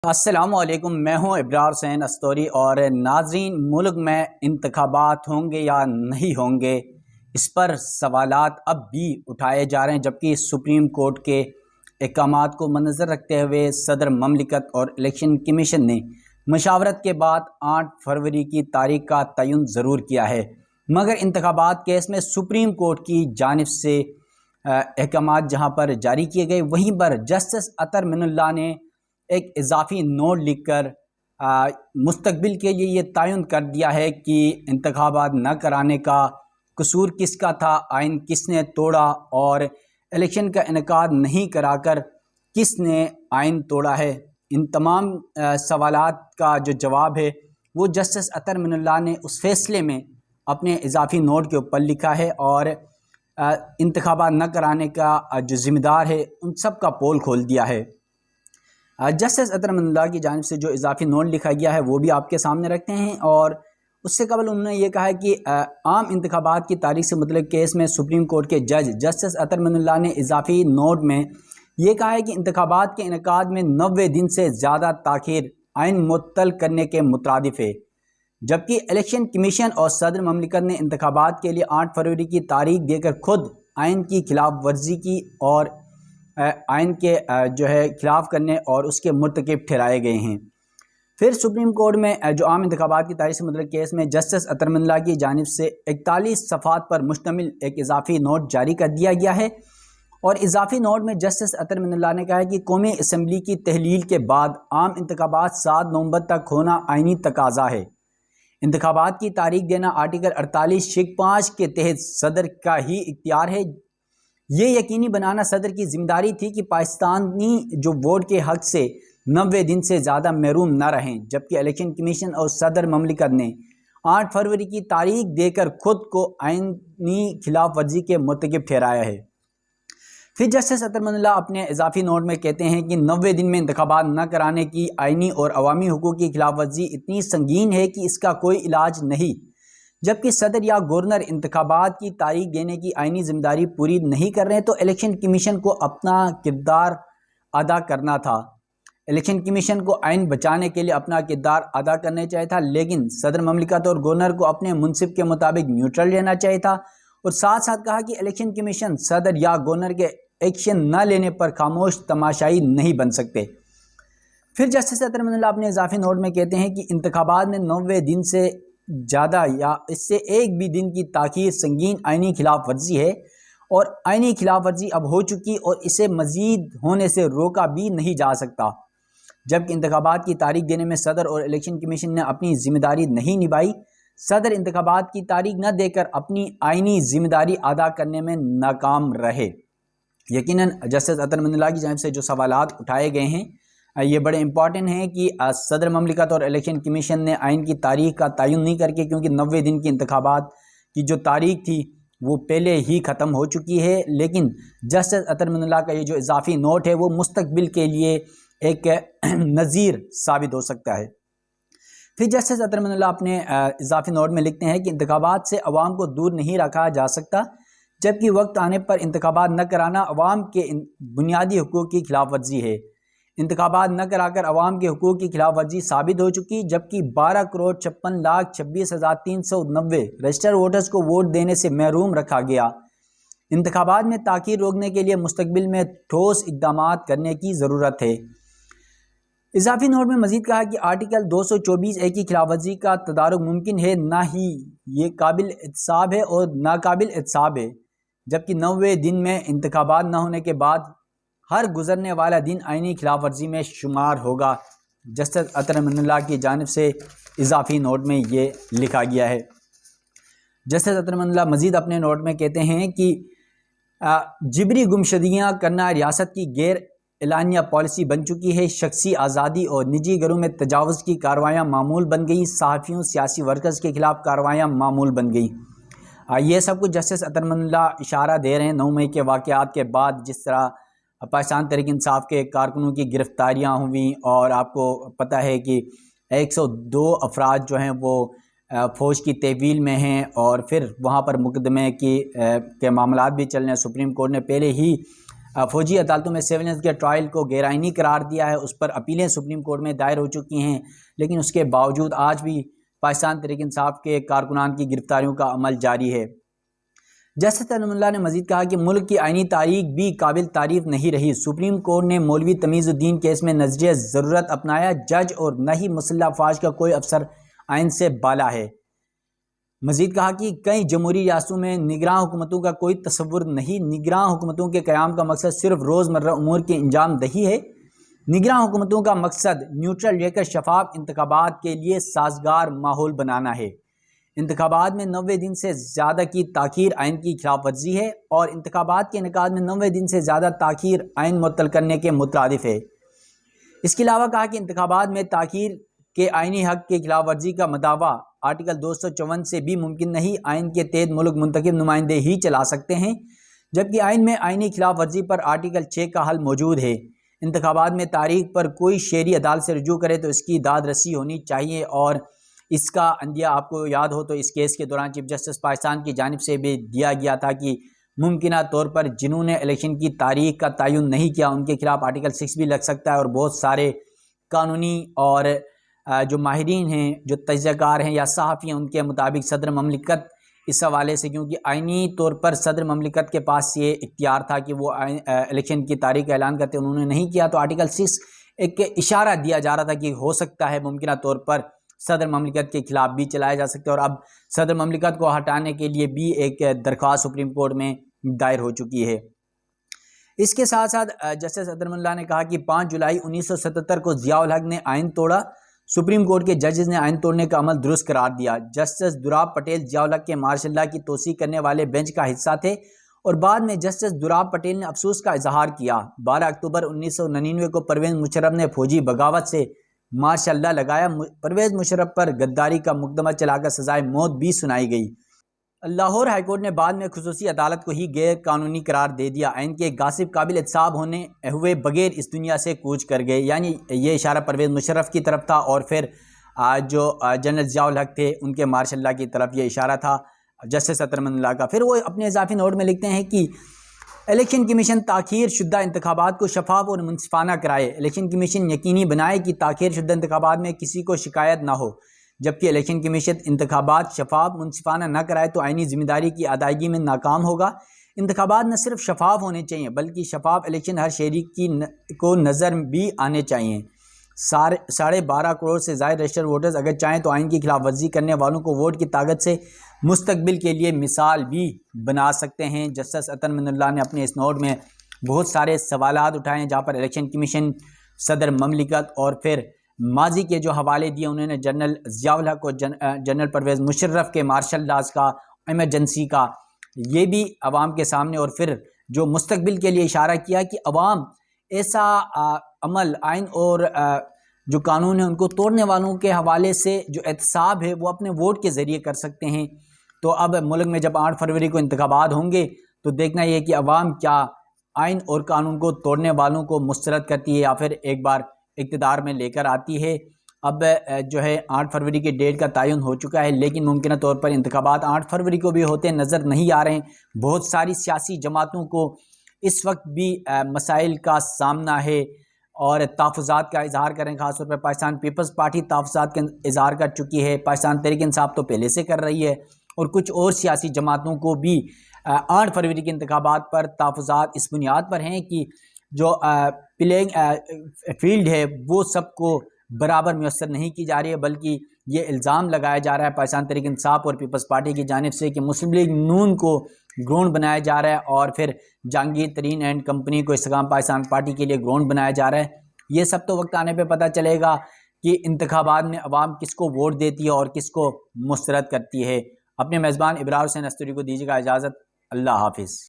अस्सलामुअलैकुम, मैं हूं इब्रार हुसैन अस्तोरी। और नाज़रीन, मुल्क में इंतखाबात होंगे या नहीं होंगे, इस पर सवालात अब भी उठाए जा रहे हैं। जबकि सुप्रीम कोर्ट के अहकामात को मद्देनज़र रखते हुए सदर ममलिकत और इलेक्शन कमीशन ने मशावरत के बाद 8 फरवरी की तारीख का तयन ज़रूर किया है, मगर इंतखाबात केस में सुप्रीम कोर्ट की जानिब से अहकामात जहाँ पर जारी किए गए, वहीं पर जस्टिस अतर मिनुल्लाह ने एक इजाफ़ी नोट लिखकर मुस्तकबिल के लिए ये तयन कर दिया है कि इंतखाबात न कराने का कसूर किसका था, आइन किसने तोड़ा और इलेक्शन का इनेकाद नहीं कराकर किसने आइन तोड़ा है। इन तमाम सवालात का जो जवाब है वो जस्टिस अतर मिनुल्लाह ने उस फैसले में अपने इजाफ़ी नोट के ऊपर लिखा है और इंतखाबात न कराने का जो ज़िम्मेदार है उन सब का पोल खोल दिया है। जस्टिस अतर मिनुल्लाह की जानिब से जो इजाफ़ी नोट लिखा गया है वो भी आपके सामने रखते हैं। और उससे कबल उन्होंने ये कहा है कि आम इंतखाबात की तारीख से मतलब केस में सुप्रीम कोर्ट के जज जस्टिस अतर मिनुल्लाह ने इजाफ़ी नोट में ये कहा है कि इंतखाबात के इनेकाद में 90 दिन से ज़्यादा ताख़ीर आइन मुअत्तल करने के मुतरादिफ है। जबकि इलेक्शन कमीशन और सदर ममलिकत ने इंतखाबात के लिए 8 फरवरी की तारीख देकर खुद आइन की खिलाफ वर्जी की और आइन के जो है खिलाफ करने और उसके मुर्तकिब ठहराए गए हैं। फिर सुप्रीम कोर्ट में जो आम इंतखाबात की तारीख से मतलब केस में जस्टिस अतर मिनुल्लाह की जानिब से 41 सफ़ात पर मुश्तमिल एक इजाफ़ी नोट जारी कर दिया गया है। और इजाफ़ी नोट में जस्टिस अतर मिनुल्लाह ने कहा है कि कौमी असम्बली की तहलील के बाद आम इंतखाबात 7 नवंबर तक होना आइनी तकाजा है। इंतखाबात की तारीख देना आर्टिकल 48(5) के तहत सदर का ही इख्तियार है। ये यकीनी बनाना सदर की जिम्मेदारी थी कि पाकिस्तानी जो वोट के हक से 90 दिन से ज़्यादा महरूम न रहें। जबकि इलेक्शन कमीशन और सदर ममलिकत ने 8 फरवरी की तारीख देकर खुद को आइनी खिलाफ वर्जी के मुर्तकिब ठहराया है। फिर जस्टिस अतर मिनुल्लाह अपने इजाफ़ी नोट में कहते हैं कि 90 दिन में इंतखाबात न कराने की आइनी और अवामी हुकूक की खिलाफ वर्जी इतनी संगीन है कि इसका कोई इलाज नहीं। जबकि सदर या गवर्नर इंतखाबात की तारीख देने की आइनी जिम्मेदारी पूरी नहीं कर रहे हैं तो इलेक्शन कमीशन को अपना किरदार अदा करना था। इलेक्शन कमीशन को आइन बचाने के लिए अपना किरदार अदा करना चाहिए था, लेकिन सदर ममलिकत और गवर्नर को अपने मुनसिब के मुताबिक न्यूट्रल रहना चाहिए था। और साथ साथ कहा कि इलेक्शन कमीशन सदर या गवर्नर के एक्शन न लेने पर खामोश तमाशाई नहीं बन सकते। फिर जस्टिस अतर मिनुल्लाह अपने इजाफ़ी नोट में कहते हैं कि इंतखाबात में 90 दिन से ज़्यादा या इससे एक भी दिन की ताख़ीर संगीन आइनी खिलाफ वर्जी है और आइनी खिलाफ वर्जी अब हो चुकी और इसे मज़ीद होने से रोका भी नहीं जा सकता। जबकि इंतखाबात की तारीख देने में सदर और इलेक्शन कमीशन ने अपनी जिम्मेदारी नहीं निभाई। सदर इंतखाबात की तारीख न देकर अपनी आइनी जिम्मेदारी अदा करने में नाकाम रहे। यकीनन जस्टिस अतर मिनुल्लाह की जानिब से जो सवालात उठाए गए हैं ये बड़े इंपॉर्टेंट हैं कि सदर ममलिकत और इलेक्शन कमीशन ने आइन की तारीख का तयन नहीं करके, क्योंकि 90 दिन की इंतखाबात की जो तारीख थी वो पहले ही ख़त्म हो चुकी है। लेकिन जस्टिस अतर मिनुल्लाह का ये जो इजाफ़ी नोट है वो मुस्तकबिल के लिए एक नज़ीर साबित हो सकता है। फिर जस्टिस अतर मिनुल्लाह अपने इजाफ़ी नोट में लिखते हैं कि इंतखाबात से अवाम को दूर नहीं रखा जा सकता, जबकि वक्त आने पर इंतखाबात न कराना अवाम के बुनियादी हुकूक की खिलाफ वर्जी है। इंतखाबात न कराकर अवाम के हुकूक की खिलाफ वर्जी साबित हो चुकी, जबकि 12,56,26,390 रजिस्टर्ड वोटर्स को वोट देने से महरूम रखा गया। इंतखाबात में ताख़ीर रोकने के लिए मुस्तकबिल में ठोस इक़दामात करने की ज़रूरत है। इजाफ़ी नोट में मज़ीद कहा कि आर्टिकल 224(a) की खिलाफ वर्जी का तदारुक मुमकिन है, ना ही ये काबिल एहतसाब है और नाकाबिल एहतसाब है। जबकि 90 दिन में इंतखाबात न होने के बाद हर गुजरने वाला दिन आइनी खिलाफ वर्जी में शुमार होगा। जस्टिस अतर मिनुल्लाह की जानिब से इजाफ़ी नोट में ये लिखा गया है। जस्टिस अतर मिनुल्लाह मज़ीद अपने नोट में कहते हैं कि जिबरी गुमशुदगियाँ करना रियासत की गैर एलानिया पॉलिसी बन चुकी है। शख्सी आज़ादी और निजी घरों में तजावुज़ की कार्रवाइयाँ मामूल बन गई। सहाफ़ियों सियासी वर्कर्स के ख़िलाफ़ कार्रवाइयाँ मामूल बन गई। ये सब कुछ जस्टिस अतर मिनुल्लाह इशारा दे रहे हैं 9 मई के वाक़यात के बाद, जिस तरह पाकिस्तान तहरीक इंसाफ के कारकुनों की गिरफ्तारियाँ हुई और आपको पता है कि 102 अफराद जो हैं वो फ़ौज की तहवील में हैं और फिर वहाँ पर मुकदमे के मामलात भी चल रहे हैं। सुप्रीम कोर्ट ने पहले ही फ़ौजी अदालतों में सर्विलेंस के ट्रायल को गैरआइनी करार दिया है। उस पर अपीलें सुप्रीम कोर्ट में दायर हो चुकी हैं, लेकिन उसके बावजूद आज भी पाकिस्तान तहरीक इंसाफ के कारकुनान की गिरफ्तारियों का अमल जारी है। जस्टिस अनमुल्लाह ने मजीद कहा कि मुल्क की आइनी तारीख भी काबिल तारीफ नहीं रही। सुप्रीम कोर्ट ने मौलवी तमीज़ुद्दीन केस में नजरिया ज़रूरत अपनाया। जज और न ही मुसल्लह अफवाज का कोई अफसर आइन से बाला है। मजीद कहा कि कई जमहूरी रियासतों में निगरान हुकूमतों का कोई तस्वुर नहीं। निगरान हुकूमतों के क़याम का मकसद सिर्फ रोज़मर्रा उमूर की अंजाम दही है। निगरान हुकूमतों का मकसद न्यूट्रल रहकर शफाफ इंतखाबात के लिए साजगार माहौल बनाना है। इंतखाबात में 90 दिन से ज़्यादा की ताख़ीर आइन की खिलाफ वर्जी है और इंतखाबात के इनेकाद में 90 दिन से ज़्यादा ताख़ीर आइन मुअत्तल करने के मुतरादिफ है। इसके अलावा कहा कि इंतखाबात में ताख़ीर के आइनी हक़ के खिलाफ वर्जी का मदावा आर्टिकल 254 से भी मुमकिन नहीं। आइन के तहत मुल्क मुंतखब नुमाइंदे ही चला सकते हैं, जबकि आइन में आइनी खिलाफ वर्जी पर आर्टिकल 6 का हल मौजूद है। इंतखाबात में तारीख पर कोई शहरी अदालत से रुजू करे तो इसकी दाद रसी होनी चाहिए और इसका अंदिया आपको याद हो तो इस केस के दौरान चीफ जस्टिस पाकिस्तान की जानिब से भी दिया गया था कि मुमकिना तौर पर जिन्होंने इलेक्शन की तारीख का तयन नहीं किया उनके खिलाफ आर्टिकल 6 भी लग सकता है। और बहुत सारे कानूनी और जो माहिरीन हैं, जो तजज़ियाकार हैं या सहाफ़ी हैं, उनके मुताबिक सदर ममलिकत इस हवाले से, क्योंकि आइनी तौर पर सदर ममलिकत के पास ये इख्तियार था कि वो इलेक्शन की तारीख का ऐलान करते, उन्होंने नहीं किया, तो आर्टिकल 6 एक इशारा दिया जा रहा था कि हो सकता है मुमकिना तौर पर सदर ममलिकत के खिलाफ भी चलाया जा सकता है। और अब सदर ममलिकत को हटाने के लिए भी एक दरख्वास्त सुप्रीम कोर्ट में दायर हो चुकी है। इसके साथ साथ जस्टिस अदरमुल्लाह ने कहा कि 5 जुलाई 1977 को ज़ियाउल हक ने आइन तोड़ा। सुप्रीम कोर्ट के जजेस ने आइन तोड़ने का अमल दुरुस्त करार दिया। जस्टिस दुराब पटेल ज़ियाउल हक के मार्शल लॉ की तोसी करने वाले बेंच का हिस्सा थे और बाद में जस्टिस दुराब पटेल ने अफसोस का इजहार किया। 12 अक्टूबर 1999 को परवेज़ मुशर्रफ ने फौजी बगावत से मार्शल लॉ लगाया। परवेज़ मुशर्रफ पर गद्दारी का मुकदमा चलाकर सजाए मौत भी सुनाई गई। लाहौर हाईकोर्ट ने बाद में खुसूसी अदालत को ही गैर कानूनी करार दे दिया। आइन के गासिब काबिल एहतसाब होने हुए बगैर इस दुनिया से कूच कर गए। यानी ये इशारा परवेज़ मुशर्रफ की तरफ था और फिर जो जनरल ज़ियाउल हक थे उनके मार्शल लॉ की तरफ ये इशारा था जस्टिस अतरमुल्लाह का। फिर वो अपने इजाफी नोट में लिखते हैं कि इलेक्शन कमीशन ताख़ीर शुदा इंतखाबात को शफाफ और मुनसिफाना कराए। इलेक्शन कमीशन यकीनी बनाए कि ताख़ीर शुदा इंतखाबात में किसी को शिकायत ना हो, जबकि इलेक्शन कमीशन इंतखाबात शफाफ मुनसिफाना न कराए तो आइनी जिम्मेदारी की अदायगी में नाकाम होगा। इंतखाबात न सिर्फ शफाफ होने चाहिए बल्कि शफाफ इलेक्शन हर शहरी को नज़र भी आने चाहिए। 12.5 करोड़ से ज़ायद रजिस्टर्ड वोटर्स अगर चाहें तो आइन की खिलाफ वर्जी करने वालों को वोट की ताकत से मुस्तकबिल के लिए मिसाल भी बना सकते हैं। जस्टिस अतरमुल्लाह ने अपने इस नोट में बहुत सारे सवालात उठाए जहाँ पर इलेक्शन कमीशन, सदर ममलिकत और फिर माजी के जो हवाले दिए उन्होंने जनरल ज़ियाउल हक और जनरल परवेज़ मुशर्रफ के मार्शल लॉज का, एमरजेंसी का, ये भी अवाम के सामने, और फिर जो मुस्तकबिल के लिए इशारा किया कि अवाम ऐसा अमल आइन और जो कानून है उनको तोड़ने वालों के हवाले से जो एहतसाब है वो अपने वोट के ज़रिए कर सकते हैं। तो अब मुल्क में जब 8 फरवरी को इंतखाबात होंगे तो देखना ये कि अवाम क्या आइन और कानून को तोड़ने वालों को मुस्तरद करती है या फिर एक बार इक़्तिदार में लेकर आती है। अब जो है 8 फरवरी की डेट का तयन हो चुका है, लेकिन मुमकिन तौर पर इंतखाबात 8 फरवरी को भी होते नज़र नहीं आ रहे हैं। बहुत सारी सियासी जमातों को इस वक्त भी मसाइल का सामना है और तहफ़्फ़ुज़ात का इजहार करें। ख़ासतौर पर पाकिस्तान पीपल्स पार्टी तहफ़्फ़ुज़ात का इजहार कर चुकी है, पाकिस्तान तहरीक इंसाफ तो पहले से कर रही है और कुछ और सियासी जमातों को भी 8 फरवरी के इंतखाबात पर तहफ़्फ़ुज़ात इस बुनियाद पर हैं कि जो प्लेइंग फील्ड है वो सबको बराबर मुयस्सर नहीं की जा रही है, बल्कि ये इल्ज़ाम लगाया जा रहा है पाकिस्तान तहरीक इंसाफ और पीपल्स पार्टी की जानिब से कि मुस्लिम लीग नून को ग्राउंड बनाया जा रहा है और फिर जहांगीर तरीन एंड कंपनी को इस्तेकाम पाकिस्तान पार्टी के लिए ग्राउंड बनाया जा रहा है। ये सब तो वक्त आने पे पता चलेगा कि इंतखाबात में अवाम किसको वोट देती है और किसको मुस्तरद करती है। अपने मेज़बान इब्रार हुसैन अस्तूरी को दीजिएगा इजाज़त। अल्लाह हाफिज़।